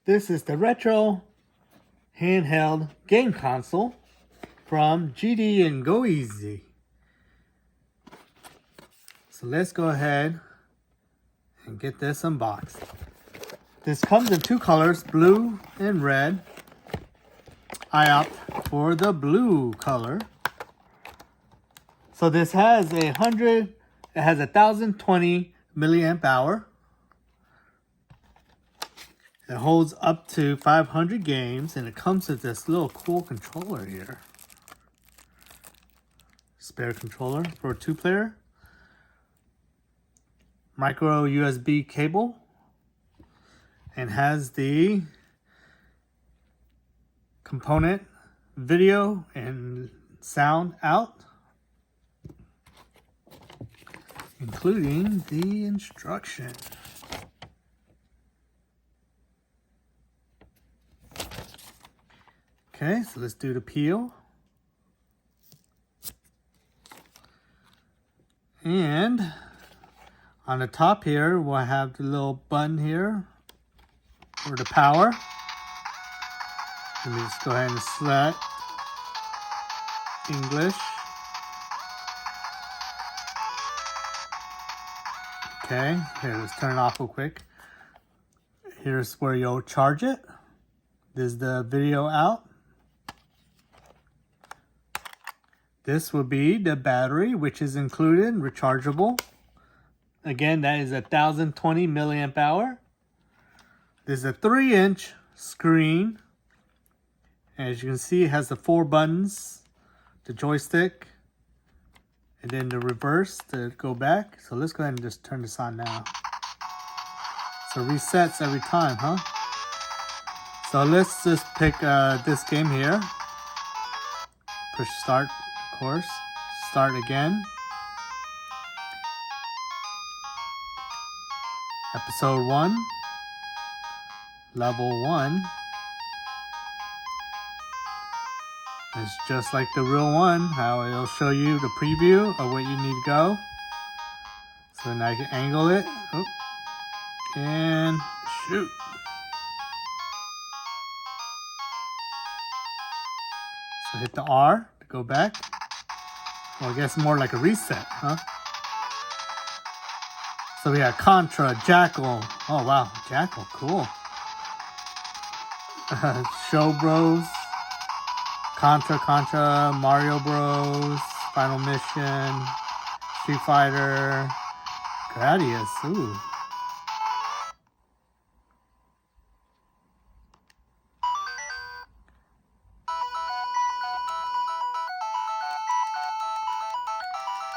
This is the retro handheld game console from GD and Go Easy. So let's go ahead and get this unboxed. This comes in two colors, blue and red. I opt for the blue color. So this has it has 1020 milliamp hour. It holds up to 500 games, and it comes with this little cool controller here. Spare controller for a 2-player. Micro USB cable. And has the component video and sound out, including the instruction. Okay, so let's do the peel. And on the top here, we'll have the little button here for the power. Let me just go ahead and select English. Okay, here, let's turn it off real quick. Here's where you'll charge it. This is the video out. This will be the battery, which is included, rechargeable. Again, that is 1020 milliamp hour. This is a 3-inch screen. As you can see, it has the 4 buttons, the joystick, and then the reverse to go back. So let's go ahead and just turn this on now. So resets every time, huh? So let's just pick this game here. Push start. Course, start again. Episode 1, level 1. It's just like the real one, how it'll show you the preview of where you need to go. So now you can angle it. Oh, and shoot. So hit the R to go back. Well, I guess more like a reset, huh? So we have Contra, Jackal. Oh, wow. Jackal, cool. Show Bros. Contra, Mario Bros. Final Mission. Street Fighter. Gradius, ooh.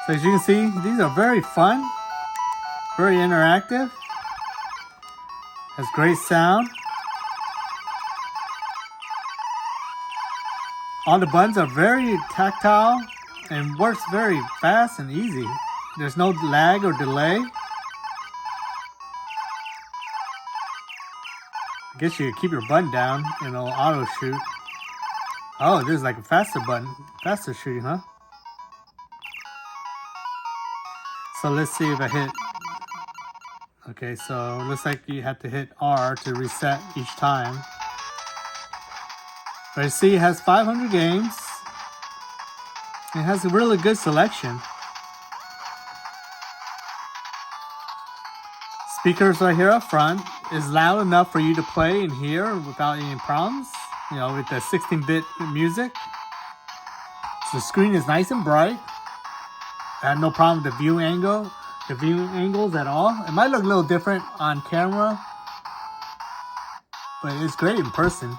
So as you can see, these are very fun, very interactive, has great sound. All the buttons are very tactile and works very fast and easy. There's no lag or delay. I guess you could keep your button down and it'll auto shoot. Oh, this is like a faster button, faster shooting, huh? So let's see if I hit. Okay, so it looks like you have to hit R to reset each time. But you see it has 500 games. It has a really good selection. Speakers right here up front is loud enough for you to play and hear without any problems. You know, with the 16-bit music. So the screen is nice and bright. I had no problem with the viewing angles at all. It might look a little different on camera, but it's great in person.